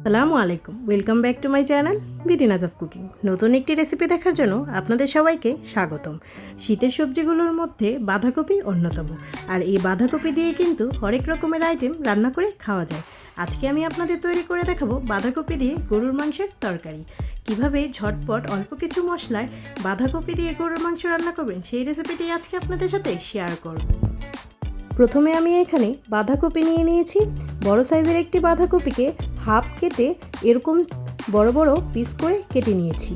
আসসালামু আলাইকুম, welcome back to my channel বিডিনাজ অফ কুকিং। নতুন একটি রেসিপি দেখার জন্য আপনাদের সবাইকে স্বাগতম। শীতের সবজিগুলোর মধ্যে বাঁধাকপি অন্যতম, আর এই বাঁধাকপি দিয়ে কিন্তু হরেক রকমের আইটেম রান্না করে খাওয়া যায়। আজকে আমি আপনাদের তৈরি করে দেখাবো বাঁধাকপি দিয়ে গরুর মাংসের তরকারি। কিভাবে ঝটপট অল্প কিছু মশলায় বাঁধাকপি দিয়ে গরুর মাংস রান্না করবেন, সেই রেসিপিটি আজকে আপনাদের সাথে শেয়ার করব। প্রথমে আমি এখানে বাঁধাকপি নিয়ে নিয়েছি। বড় সাইজের একটি বাঁধাকপিকে হাফ কেটে এরকম বড় বড় পিস করে কেটে নিয়েছি।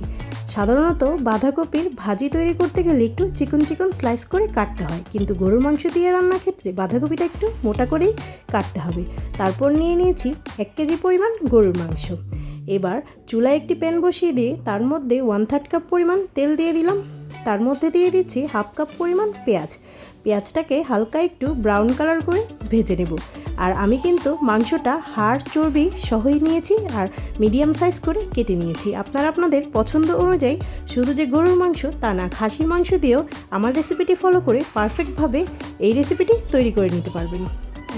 সাধারণত বাঁধাকপির ভাজি তৈরি করতে গেলে একটু চিকন চিকন স্লাইস করে কাটতে হয়, কিন্তু গরুর মাংস দিয়ে রান্নার ক্ষেত্রে বাঁধাকপিটা একটু মোটা করেই কাটতে হবে। তারপর নিয়ে নিয়েছি 1 কেজি পরিমাণ গরুর মাংস। এবার চুলায় একটি প্যান বসিয়ে দিয়ে তার মধ্যে 1/3 কাপ পরিমাণ তেল দিয়ে দিলাম। তার মধ্যে দিয়ে দিচ্ছি হাফ কাপ পরিমাণ পেঁয়াজ। পেঁয়াজটাকে হালকা একটু ব্রাউন কালার করে ভেজে নেব। আর আমি কিন্তু মাংসটা হাড় চর্বি সহই নিয়েছি আর মিডিয়াম সাইজ করে কেটে নিয়েছি। আপনারা আপনাদের পছন্দ অনুযায়ী শুধু যে গরুর মাংস তা না, খাসির মাংস দিয়েও আমার রেসিপিটি ফলো করে পারফেক্টভাবে এই রেসিপিটি তৈরি করে নিতে পারবেন।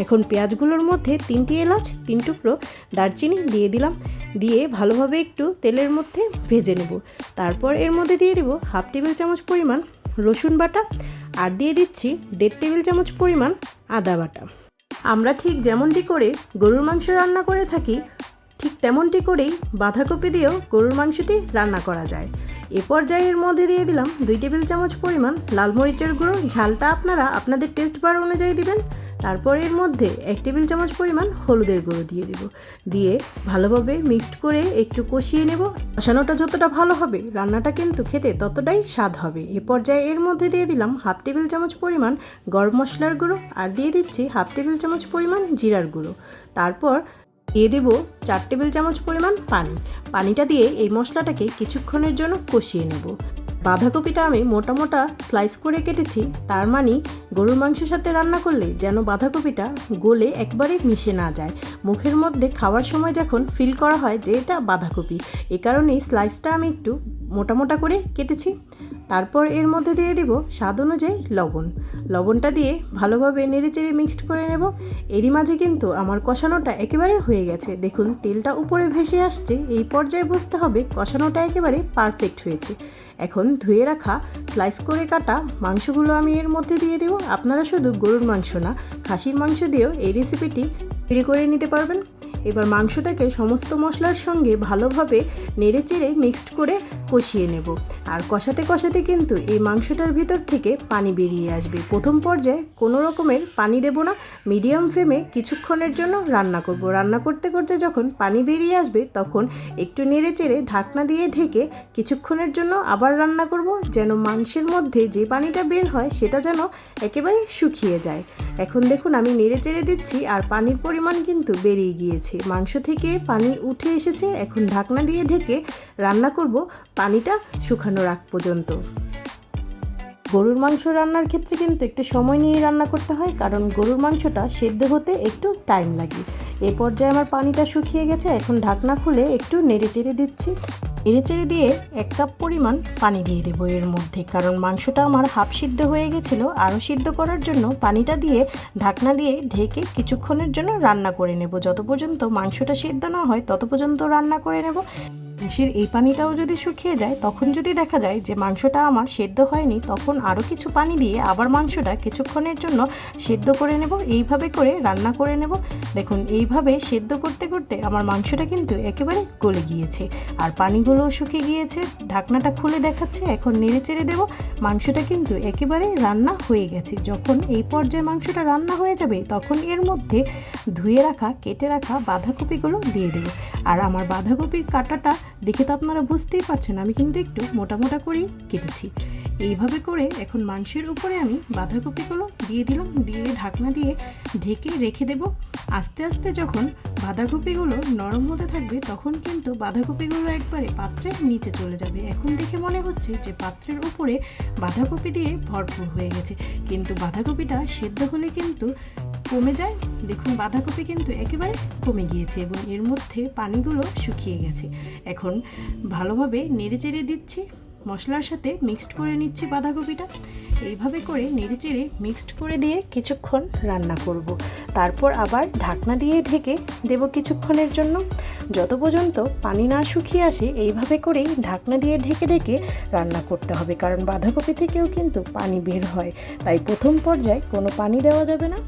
এখন পেঁয়াজগুলোর মধ্যে 3টি এলাচ, 3 টুকরো দারচিনি দিয়ে দিলাম। দিয়ে ভালোভাবে একটু তেলের মধ্যে ভেজে নেব। তারপর এর মধ্যে দিয়ে দেব হাফ টেবিল চামচ পরিমাণ রসুন বাটা, আর দিয়ে দিচ্ছি 1.5 টেবিল চামচ পরিমাণ আদা বাটা। আমরা ঠিক যেমনটি করে গরুর মাংস রান্না করে থাকি, ঠিক তেমনটি করেই বাঁধাকপি দিয়েও গরুর মাংসটি রান্না করা যায়। এ পর্যায়ে এর মধ্যে দিয়ে দিলাম 2 টেবিল চামচ পরিমাণ লাল মরিচের গুঁড়ো। ঝালটা আপনারা আপনাদের টেস্ট বার অনুযায়ী দিবেন। তারপর এর মধ্যে 1 টেবিল চামচ পরিমাণ হলুদের গুঁড়ো দিয়ে দেব। দিয়ে ভালোভাবে মিক্সড করে একটু কষিয়ে নেব। কষানোটা যতটা ভালো হবে রান্নাটা কিন্তু খেতে ততটাই স্বাদ হবে। এ পর্যায়ে এর মধ্যে দিয়ে দিলাম হাফ টেবিল চামচ পরিমাণ গরম মশলার গুঁড়ো, আর দিয়ে দিচ্ছি হাফ টেবিল চামচ পরিমাণ জিরার গুঁড়ো। তারপর দিয়ে দেব 4 টেবিল চামচ পরিমাণ পানি। পানিটা দিয়ে এই মশলাটাকে কিছুক্ষণের জন্য কষিয়ে নেব। বাঁধাকপিটা আমি মোটা মোটা স্লাইস করে কেটেছি, তার মানে গরুর মাংসের সাথে রান্না করলে যেন বাঁধাকপিটা গলে একবারে মিশে না যায়। মুখের মধ্যে খাওয়ার সময় যখন ফিল করা হয় যে এটা বাঁধাকপি, এ কারণেই স্লাইসটা আমি একটু মোটা মোটা করে কেটেছি। তারপর এর মধ্যে দিয়ে দিব স্বাদ অনুযায়ী লবণ। লবণটা দিয়ে ভালোভাবে নেড়েচেড়ে মিক্সড করে নেব। এরই মাঝে কিন্তু আমার কষানোটা একেবারে হয়ে গেছে। দেখুন তেলটা উপরে ভেসে আসছে। এই পর্যায়ে বুঝতে হবে কষানোটা একেবারে পারফেক্ট হয়েছে। এখন ধুয়ে রাখা স্লাইস করে কাটা মাংসগুলো আমি এর মধ্যে দিয়ে দেব। আপনারা শুধু গরুর মাংস না, খাসির মাংস দিয়েও এই রেসিপিটি তৈরি করে নিতে পারবেন। এবার মাংসটাকে সমস্ত মশলার সঙ্গে ভালোভাবে নেড়েচেড়ে মিক্সড করে কষিয়ে নেব। আর কষাতে কষাতে কিন্তু এই মাংসটার ভিতর থেকে পানি বেরিয়ে আসবে। প্রথম পর্যায়ে কোনো রকমের পানি দেব না, মিডিয়াম ফ্লেমে কিছুক্ষণের জন্য রান্না করব। রান্না করতে করতে যখন পানি বেরিয়ে আসবে তখন একটু নেড়েচেড়ে ঢাকনা দিয়ে ঢেকে কিছুক্ষণের জন্য আবার রান্না করব, যেন মাংসের মধ্যে যে পানিটা বের হয় সেটা যেন একেবারে শুকিয়ে যায়। এখন দেখুন আমি নেড়েচেড়ে দিচ্ছি আর পানির পরিমাণ কিন্তু বেরিয়ে গিয়েছে। মাংস থেকে পানি উঠে এসেছে। এখন ঢাকনা দিয়ে ঢেকে রান্না করব পানিটা শুকানোর আগ পর্যন্ত। গরুর মাংস রান্নার ক্ষেত্রে কিন্তু একটু সময় নিয়ে রান্না করতে হয়, কারণ গরুর মাংসটা সেদ্ধ হতে একটু টাইম লাগে। এ পর্যায়ে আমার পানিটা শুকিয়ে গেছে। এখন ঢাকনা খুলে একটু নেড়েচেড়ে দিচ্ছি। নেড়েচেড়ে দিয়ে 1 কাপ পরিমাণ পানি দিয়ে দেবো এর মধ্যে, কারণ মাংসটা আমার হাফ সিদ্ধ হয়ে গেছিলো। আরও সিদ্ধ করার জন্য পানিটা দিয়ে ঢাকনা দিয়ে ঢেকে কিছুক্ষণের জন্য রান্না করে নেব। যত পর্যন্ত মাংসটা সিদ্ধ না হয় তত পর্যন্ত রান্না করে নেব। মাংসের এই পানিটাও যদি শুকিয়ে যায়, তখন যদি দেখা যায় যে মাংসটা আমার সেদ্ধ হয়নি, তখন আরও কিছু পানি দিয়ে আবার মাংসটা কিছুক্ষণের জন্য সেদ্ধ করে নেব। এইভাবে করে রান্না করে নেব। দেখুন এইভাবে সেদ্ধ করতে করতে আমার মাংসটা কিন্তু একেবারে গলে গিয়েছে আর পানিগুলোও শুকিয়ে গিয়েছে। ঢাকনাটা খুলে দেখাচ্ছে। এখন নেড়েচেড়ে দেব। মাংসটা কিন্তু একেবারে রান্না হয়ে গেছে। যখন এই পর্যায়ে মাংসটা রান্না হয়ে যাবে তখন এর মধ্যে ধুয়ে রাখা কেটে রাখা বাঁধাকপিগুলো দিয়ে দেব। আর আমার বাঁধাকপির কাটাটা দেখে তো আপনারা বুঝতেই পারছেন, আমি কিন্তু একটু মোটা মোটা করেই কেটেছি। এইভাবে করে এখন মাংসের উপরে আমি বাঁধাকপিগুলো দিয়ে দিলাম। দিয়ে ঢাকনা দিয়ে ঢেকে রেখে দেব। আস্তে আস্তে যখন বাঁধাকপিগুলো নরম হতে থাকবে তখন কিন্তু বাঁধাকপিগুলো একবারে পাত্রের নিচে চলে যাবে। এখন দেখে মনে হচ্ছে যে পাত্রের উপরে বাঁধাকপি দিয়ে ভরপুর হয়ে গেছে, কিন্তু বাঁধাকপিটা সেদ্ধ হলে কিন্তু কমে যায়। দেখুন বাঁধাকপি কিন্তু একেবারে কমে গিয়েছে এবং এর মধ্যে পানিগুলো শুকিয়ে গেছে। এখন ভালোভাবে নেড়েচেড়ে দিচ্ছি। মশলার সাথে মিক্সড করে নিচ্ছি বাঁধাকপিটা। এইভাবে করে নেড়েচেড়ে মিক্সড করে দিয়ে কিছুক্ষণ রান্না করব। তারপর আবার ঢাকনা দিয়ে ঢেকে দেব কিছুক্ষণের জন্য, যত পর্যন্ত পানি না শুকিয়ে আসে। এইভাবে করেই ঢাকনা দিয়ে ঢেকে ঢেকে রান্না করতে হবে, কারণ বাঁধাকপি থেকেও কিন্তু পানি বের হয়, তাই প্রথম পর্যায়ে কোনো পানি দেওয়া যাবে না।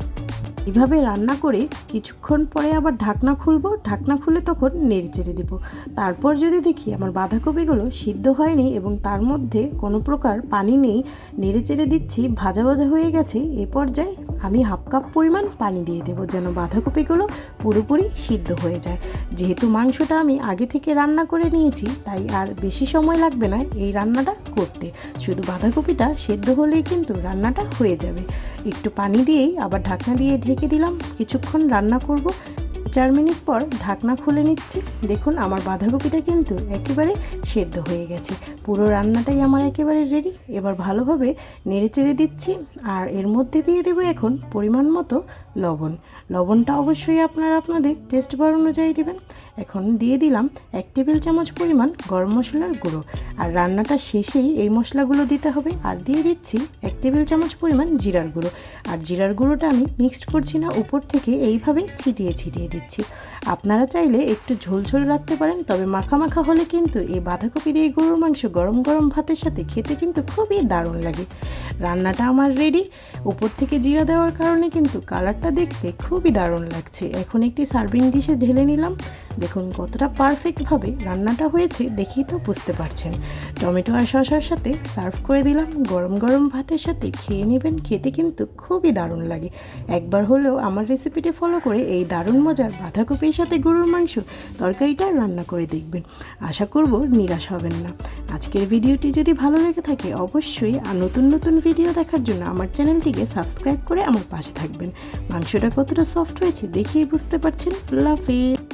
এভাবে রান্না করে কিছুক্ষণ পরে আবার ঢাকনা খুলবো, ঢাকনা খুলে তখন নেড়েচেড়ে দেবো। তারপর যদি দেখি আমার বাঁধাকপিগুলো সিদ্ধ হয়নি এবং তার মধ্যে কোনো প্রকার পানি নেই, নেড়েচেড়ে দিচ্ছি, ভাজা ভাজা হয়ে গেছে, এ পর্যায়ে আমি 1/2 কাপ পরিমাণ পানি দিয়ে দেবো, যেন বাঁধাকপিগুলো পুরোপুরি সিদ্ধ হয়ে যায়। যেহেতু মাংসটা আমি আগে থেকে রান্না করে নিয়েছি, তাই আর বেশি সময় লাগবে না এই রান্নাটা করতে, শুধু বাঁধাকপিটা সেদ্ধ হলেই কিন্তু রান্নাটা হয়ে যাবে। একটু পানি দিয়েই আবার ঢাকনা দিয়ে ঢেকে দিলাম, কিছুক্ষণ রান্না করব। 4 মিনিট পর ঢাকনা খুলে নিচ্ছি। দেখুন আমার বাঁধাকপিটা কিন্তু একেবারে সেদ্ধ হয়ে গেছে, পুরো রান্নাটাই আমার একেবারে রেডি। এবার ভালোভাবে নেড়েচেড়ে দিচ্ছি, আর এর মধ্যে দিয়ে দেবো এখন পরিমাণ মতো লবণ। লবণটা অবশ্যই আপনারা আপনাদের টেস্ট বার অনুযায়ী দেবেন। এখন দিয়ে দিলাম 1 টেবিল চামচ পরিমাণ গরম মশলার গুঁড়ো, আর রান্নাটা শেষেই এই মশলাগুলো দিতে হবে। আর দিয়ে দিচ্ছি 1 টেবিল চামচ পরিমাণ জিরার গুঁড়ো, আর জিরার গুঁড়োটা আমি মিক্সড করছি না, উপর থেকে এইভাবে ছিটিয়ে ছিটিয়ে দিচ্ছি। আপনারা চাইলে একটু ঝোল ঝোল রাখতে পারেন, তবে মাখা মাখা হলে কিন্তু এই বাঁধাকপি দিয়ে গরুর মাংস গরম গরম ভাতের সাথে খেতে কিন্তু খুবই দারুণ লাগে। রান্নাটা আমার রেডি। উপর থেকে জিরা দেওয়ার কারণে কিন্তু কালারটা দেখতে খুবই দারুণ লাগছে। এখন একটি সার্ভিং ডিশে ঢেলে নিলাম। দেখুন কতটা পারফেক্টভাবে রান্নাটা হয়েছে, দেখেই তো বুঝতে পারছেন। টমেটো আর শসার সাথে সার্ভ করে দিলাম, গরম গরম ভাতের সাথে খেয়ে নেবেন, খেতে কিন্তু খুবই দারুণ লাগে। একবার হলেও আমার রেসিপিটি ফলো করে এই দারুণ মজার বাঁধাকপির সাথে গরুর মাংস তরকারিটা রান্না করে দেখবেন, আশা করব নিরাশ হবেন না। আজকের ভিডিওটি যদি ভালো লেগে থাকে অবশ্যই নতুন নতুন ভিডিও দেখার জন্য আমার চ্যানেলটিকে সাবস্ক্রাইব করে আমার পাশে থাকবেন। মাংসটা কতটা সফট হয়েছে দেখেই বুঝতে পারছেন। আল্লাহ হাফেজ।